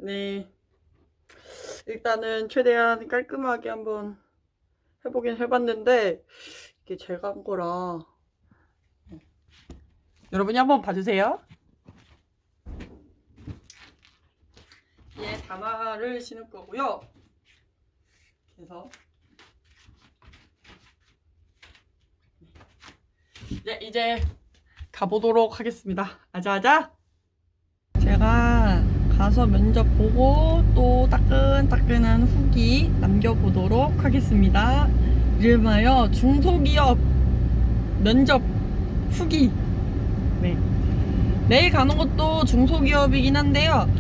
네, 일단은 최대한 깔끔하게 한번 해보긴 해봤는데 이게 제가 한 거라 여러분이 한번 봐주세요. 얘 다마를 신을 거고요. 그래서 이제 가보도록 하겠습니다. 아자아자. 제가 가서 면접 보고 또 따끈따끈한 후기 남겨보도록 하겠습니다. 이름하여 중소기업 면접 후기. 네. 내일 가는 곳도 중소기업이긴 한데요.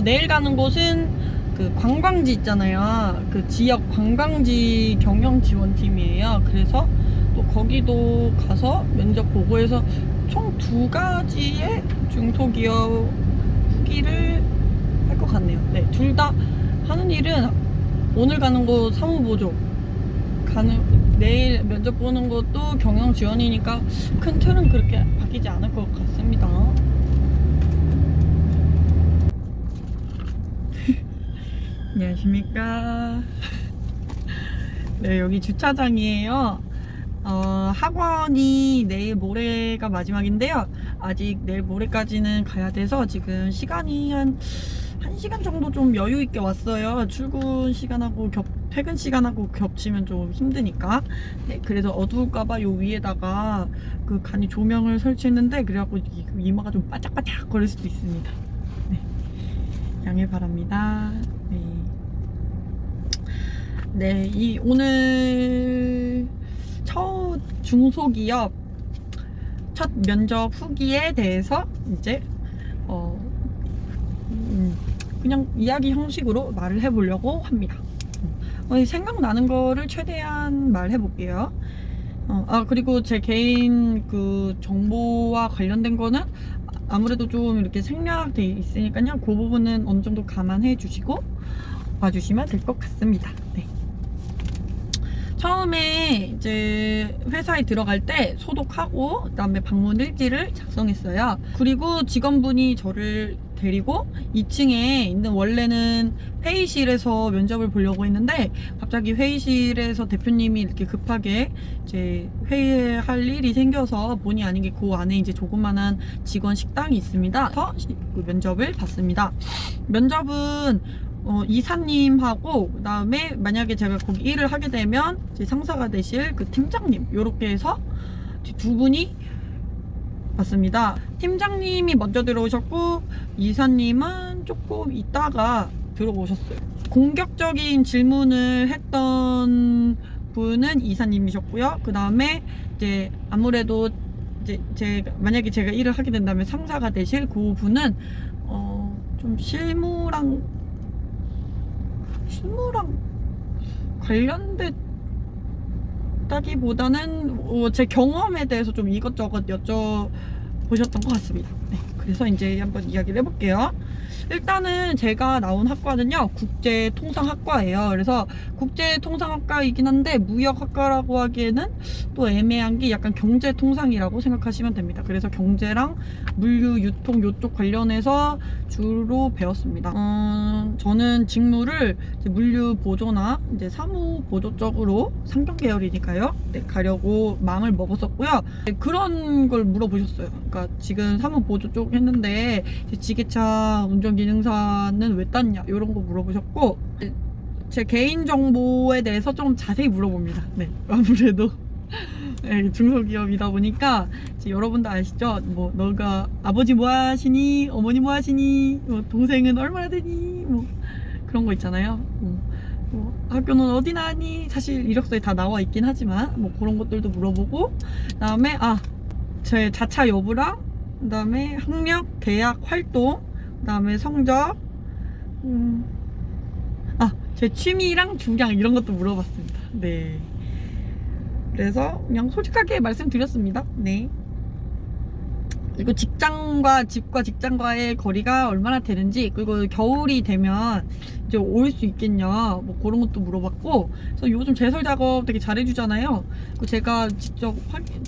내일 가는 곳은 그 관광지 있잖아요. 그 지역 관광지 경영지원팀이에요. 그래서 또 거기도 가서 면접 보고 해서 총 2가지의 중소기업 후기를 할 것 같네요. 네, 둘 다 하는 일은 오늘 가는 곳 사무보조, 내일 면접 보는 것도 경영지원이니까 큰 틀은 그렇게 바뀌지 않을 것 같습니다. 안녕하십니까. 네, 여기 주차장이에요. 학원이 내일 모레가 마지막인데요. 아직 내일 모레까지는 가야 돼서 지금 시간이 한 1시간 정도 좀 여유 있게 왔어요. 출근 시간하고 퇴근 시간하고 겹치면 좀 힘드니까. 네, 그래서 어두울까봐 요 위에다가 그 간이 조명을 설치했는데, 그래갖고 이마가 좀 바짝바짝 거릴 수도 있습니다. 네, 양해 바랍니다. 네, 오늘 첫 중소기업 첫 면접 후기에 대해서 이제 그냥 이야기 형식으로 말을 해보려고 합니다. 생각나는 거를 최대한 말해볼게요. 그리고 제 개인 그 정보와 관련된 거는 아무래도 좀 이렇게 생략돼 있으니까요. 그 부분은 어느 정도 감안해 주시고 봐주시면 될 것 같습니다. 네. 처음에 이제 회사에 들어갈 때 소독하고 그다음에 방문 일지를 작성했어요. 그리고 직원분이 저를 데리고 2층에 있는, 원래는 회의실에서 면접을 보려고 했는데 갑자기 회의실에서 대표님이 이렇게 급하게 이제 회의할 일이 생겨서 본의 아니게 그 안에 이제 조그만한 직원 식당이 있습니다. 그래서 그 면접을 봤습니다. 면접은 이사님하고, 그 다음에 만약에 제가 거기 일을 하게 되면 제 상사가 되실 그 팀장님, 요렇게 해서 2분이 봤습니다. 팀장님이 먼저 들어오셨고 이사님은 조금 있다가 들어오셨어요. 공격적인 질문을 했던 분은 이사님이셨고요. 그 다음에 이제 아무래도 이제 만약에 제가 일을 하게 된다면 상사가 되실 그 분은 좀 실무랑 관련됐다기보다는 제 경험에 대해서 좀 이것저것 여쭤보셨던 것 같습니다. 네, 그래서 이제 한번 이야기를 해볼게요. 일단은 제가 나온 학과는요, 국제통상학과예요. 그래서 국제통상학과이긴 한데 무역학과라고 하기에는 또 애매한 게 약간 경제통상이라고 생각하시면 됩니다. 그래서 경제랑 물류, 유통 요쪽 관련해서 주로 배웠습니다. 저는 직무를 이제 물류 보조나 이제 사무 보조 쪽으로 상경 계열이니까요. 네, 가려고 마음을 먹었었고요. 네, 그런 걸 물어보셨어요. 그러니까 지금 사무 보조 쪽 했는데 지게차 운전 기능사는 왜 땄냐, 이런 거 물어보셨고, 제 개인 정보에 대해서 좀 자세히 물어봅니다. 네, 아무래도 네, 중소기업이다 보니까 여러분도 아시죠? 뭐 너가 아버지 뭐 하시니, 어머니 뭐 하시니, 뭐 동생은 얼마나 되니, 뭐 그런 거 있잖아요. 뭐 학교는 어디 나니, 사실 이력서에 다 나와 있긴 하지만 뭐 그런 것들도 물어보고, 그다음에 제 자차 여부랑, 그다음에 학력, 대학 활동, 그다음에 성적, 제 취미랑 주량 이런 것도 물어봤습니다. 네. 그래서 그냥 솔직하게 말씀드렸습니다. 네. 그리고 집과 직장과의 거리가 얼마나 되는지, 그리고 겨울이 되면 이제 올 수 있겠냐, 뭐 그런 것도 물어봤고, 그래서 요즘 제설 작업 되게 잘해주잖아요. 제가 직접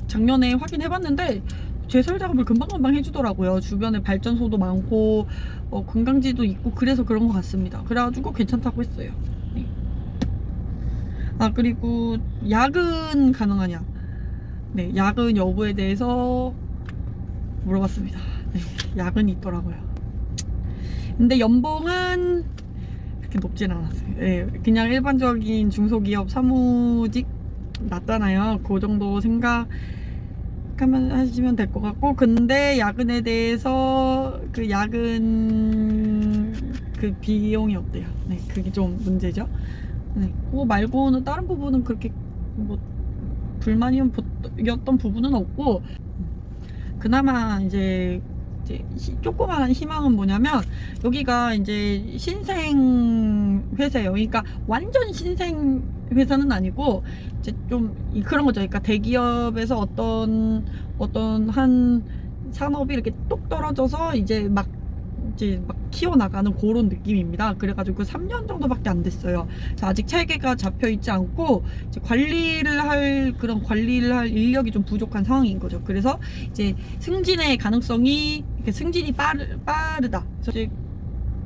작년에 확인해봤는데 제설 작업을 금방금방 해주더라고요. 주변에 발전소도 많고 관광지도 있고 그래서 그런 것 같습니다. 그래가지고 괜찮다고 했어요. 네. 아, 그리고 야근 가능하냐? 네, 야근 여부에 대해서 물어봤습니다. 네, 야근이 있더라고요. 근데 연봉은 그렇게 높진 않았어요. 네, 그냥 일반적인 중소기업 사무직 낮잖아요. 그 정도 생각하면 하시면 될 것 같고, 근데 야근에 대해서 그 야근 그 비용이 없대요. 네, 그게 좀 문제죠. 네, 그거 말고는 다른 부분은 그렇게 뭐 불만이었던 부분은 없고, 그나마 이제 조그마한 희망은 뭐냐면, 여기가 이제 신생 회사예요. 그러니까 완전 신생 회사는 아니고 이제 좀 그런 거죠. 그러니까 대기업에서 어떤 한 산업이 이렇게 똑 떨어져서 이제 막 키워나가는 그런 느낌입니다. 그래가지고 3년 정도밖에 안 됐어요. 아직 체계가 잡혀 있지 않고 이제 관리를 할 인력이 좀 부족한 상황인 거죠. 그래서 이제 승진의 가능성이, 이렇게 승진이 빠르다. 그래서 이제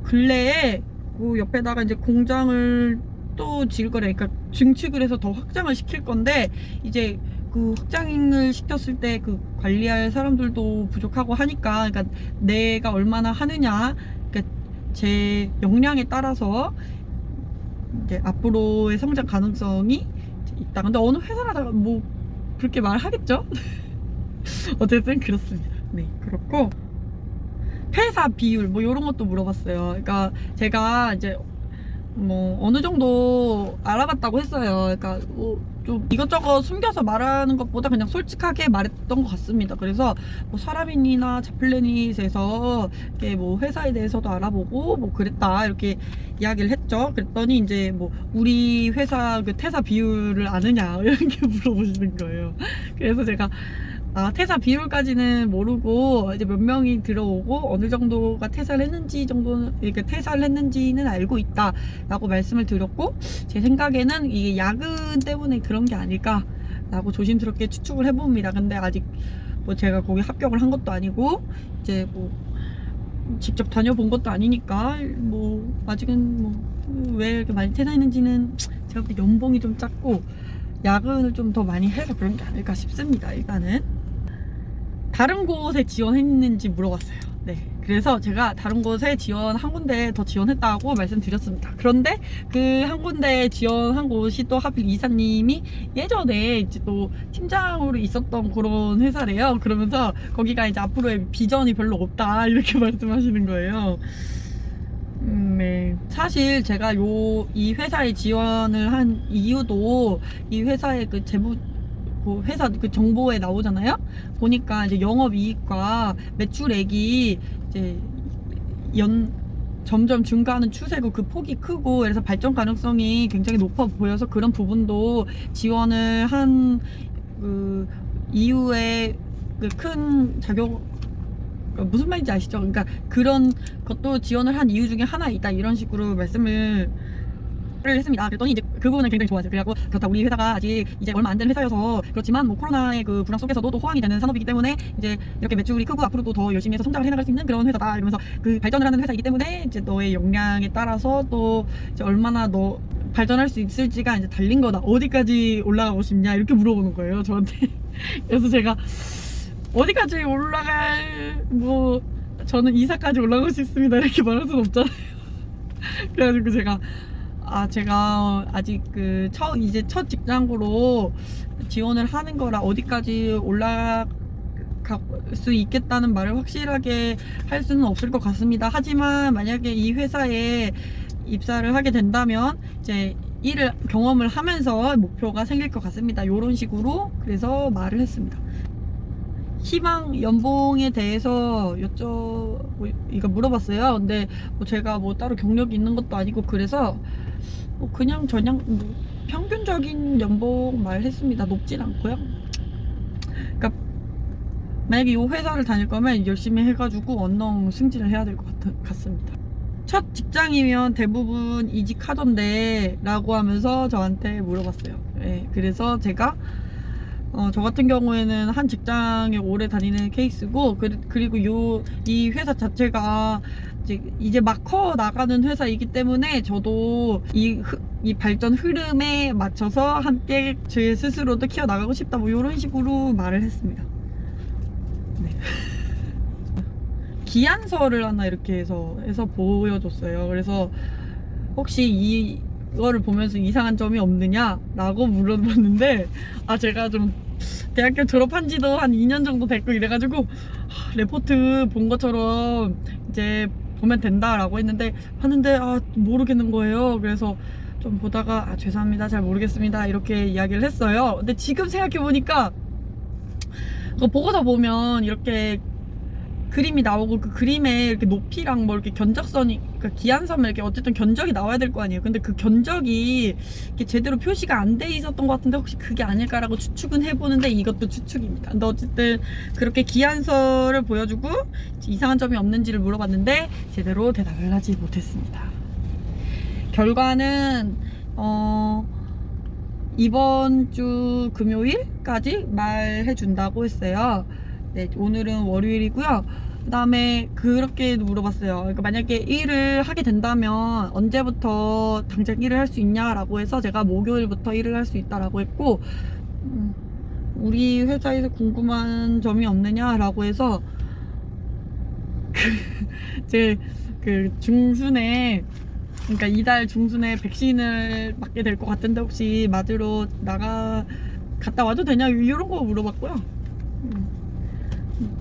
근래에 그 옆에다가 이제 공장을 또 지을 거래. 그러니까 증축을 해서 더 확장을 시킬 건데, 이제 그 확장을 시켰을 때 그 관리할 사람들도 부족하고 하니까, 그러니까 내가 얼마나 하느냐, 그러니까 제 역량에 따라서 이제 앞으로의 성장 가능성이 있다. 근데 어느 회사나 뭐 그렇게 말하겠죠? 어쨌든 그렇습니다. 네, 그렇고 회사 비율 뭐 이런 것도 물어봤어요. 그러니까 제가 이제 뭐 어느 정도 알아봤다고 했어요. 그러니까 좀 이것저것 숨겨서 말하는 것보다 그냥 솔직하게 말했던 것 같습니다. 그래서 뭐 사람인이나 자플래닛에서 이렇게 뭐 회사에 대해서도 알아보고 뭐 그랬다 이렇게 이야기를 했죠. 그랬더니 이제 뭐 우리 회사 그 퇴사 비율을 아느냐 이렇게 물어보시는 거예요. 그래서 제가 퇴사 비율까지는 모르고 이제 몇 명이 들어오고 어느 정도가 퇴사를 했는지 정도는, 이렇게 퇴사를 했는지는 알고 있다라고 말씀을 드렸고, 제 생각에는 이게 야근 때문에 그런 게 아닐까라고 조심스럽게 추측을 해봅니다. 근데 아직 뭐 제가 거기 합격을 한 것도 아니고 이제 뭐 직접 다녀본 것도 아니니까 뭐 아직은 뭐 왜 이렇게 많이 퇴사했는지는, 제가 볼 때 연봉이 좀 작고 야근을 좀 더 많이 해서 그런 게 아닐까 싶습니다. 일단은 다른 곳에 지원했는지 물어봤어요. 네, 그래서 제가 다른 곳에 한 군데 더 지원했다고 말씀드렸습니다. 그런데 그 한 군데 지원한 곳이 또 하필 이사님이 예전에 이제 또 팀장으로 있었던 그런 회사래요. 그러면서 거기가 이제 앞으로의 비전이 별로 없다 이렇게 말씀하시는 거예요. 네. 사실 제가 이 회사에 지원을 한 이유도, 이 회사의 그 회사 그 정보에 나오잖아요. 보니까 이제 영업이익과 매출액이 이제 점점 증가하는 추세고 그 폭이 크고, 그래서 발전 가능성이 굉장히 높아 보여서 그런 부분도 지원을 한 그 이유에 그 큰 무슨 말인지 아시죠? 그러니까 그런 것도 지원을 한 이유 중에 하나이다 이런 식으로 말씀을 했습니다. 그랬더니 이제 그 부분을 굉장히 좋아하세요. 그래갖고 그렇다, 우리 회사가 아직 이제 얼마 안 된 회사여서 그렇지만 뭐 코로나의 그 불황 속에서도 또 호황이 되는 산업이기 때문에 이제 이렇게 매출이 크고 앞으로도 더 열심히 해서 성장을 해나갈 수 있는 그런 회사다 이러면서, 그 발전을 하는 회사이기 때문에 이제 너의 역량에 따라서 또 이제 얼마나 너 발전할 수 있을지가 이제 달린 거다. 어디까지 올라가고 싶냐 이렇게 물어보는 거예요, 저한테. 그래서 제가 어디까지 뭐 저는 이사까지 올라가고 싶습니다 이렇게 말할 수는 없잖아요. 그래가지고 제가 아직 이제 첫 직장으로 지원을 하는 거라 어디까지 올라갈 수 있겠다는 말을 확실하게 할 수는 없을 것 같습니다. 하지만 만약에 이 회사에 입사를 하게 된다면 이제 경험을 하면서 목표가 생길 것 같습니다. 이런 식으로 그래서 말을 했습니다. 희망 연봉에 대해서 이거 물어봤어요. 근데 뭐 제가 뭐 따로 경력이 있는 것도 아니고 그래서 뭐 그냥 평균적인 연봉 말했습니다. 높진 않고요. 그러니까 만약에 이 회사를 다닐 거면 열심히 해가지고 언능 승진을 해야 될 것 같습니다. 첫 직장이면 대부분 이직하던데 라고 하면서 저한테 물어봤어요. 네, 그래서 제가 저 같은 경우에는 한 직장에 오래 다니는 케이스고, 그리고 이 회사 자체가 이제 막 커 나가는 회사이기 때문에 저도 이 발전 흐름에 맞춰서 함께 제 스스로도 키워 나가고 싶다, 뭐 이런 식으로 말을 했습니다. 네. 기안서를 하나 이렇게 해서 보여줬어요. 그래서 혹시 이거를 보면서 이상한 점이 없느냐라고 물어봤는데, 제가 좀 대학교 졸업한 지도 한 2년 정도 됐고 이래가지고 레포트 본 것처럼 이제 보면 된다라고 봤는데 모르겠는 거예요. 그래서 좀 보다가 죄송합니다, 잘 모르겠습니다, 이렇게 이야기를 했어요. 근데 지금 생각해보니까 그거 보고서 보면 이렇게 그림이 나오고, 그 그림에 이렇게 높이랑 뭐 이렇게 견적선이, 그러니까 기한섬에 이렇게 어쨌든 견적이 나와야 될 거 아니에요. 근데 그 견적이 이렇게 제대로 표시가 안 돼 있었던 것 같은데, 혹시 그게 아닐까라고 추측은 해보는데, 이것도 추측입니다. 근데 어쨌든 그렇게 기한서를 보여주고 이상한 점이 없는지를 물어봤는데 제대로 대답을 하지 못했습니다. 결과는 이번 주 금요일까지 말해준다고 했어요. 네, 오늘은 월요일이고요. 그 다음에 그렇게 물어봤어요. 그러니까 만약에 일을 하게 된다면 언제부터 당장 일을 할 수 있냐라고 해서 제가 목요일부터 일을 할 수 있다라고 했고, 우리 회사에서 궁금한 점이 없느냐라고 해서 제 그 중순에, 그러니까 이달 중순에 백신을 맞게 될 것 같은데 혹시 맞으러 갔다 와도 되냐, 이런 거 물어봤고요.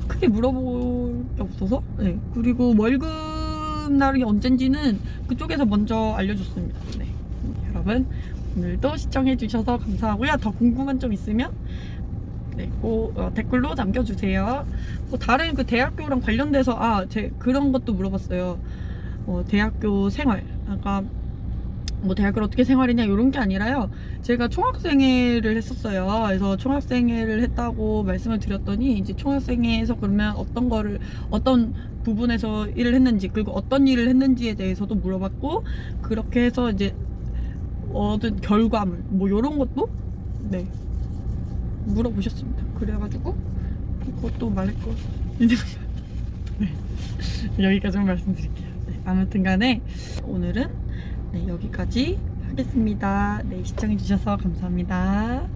크게 물어볼 게 없어서. 네. 그리고 월급 날이 언젠지는 그쪽에서 먼저 알려줬습니다. 네. 여러분, 오늘도 시청해주셔서 감사하고요. 더 궁금한 점 있으면 꼭 댓글로 남겨주세요. 다른 그 대학교랑 관련돼서 그런 것도 물어봤어요. 대학교 생활, 뭐 대학을 어떻게 생활했냐 이런 게 아니라요, 제가 총학생회를 했었어요. 그래서 총학생회를 했다고 말씀을 드렸더니, 이제 총학생회에서 그러면 어떤 부분에서 일을 했는지, 그리고 어떤 일을 했는지에 대해서도 물어봤고, 그렇게 해서 이제 얻은 결과물 뭐 이런 것도 물어보셨습니다. 그래가지고 그것도 말할 거 네. 여기까지만 말씀드릴게요. 아무튼 간에 오늘은 여기까지 하겠습니다. 시청해주셔서 감사합니다.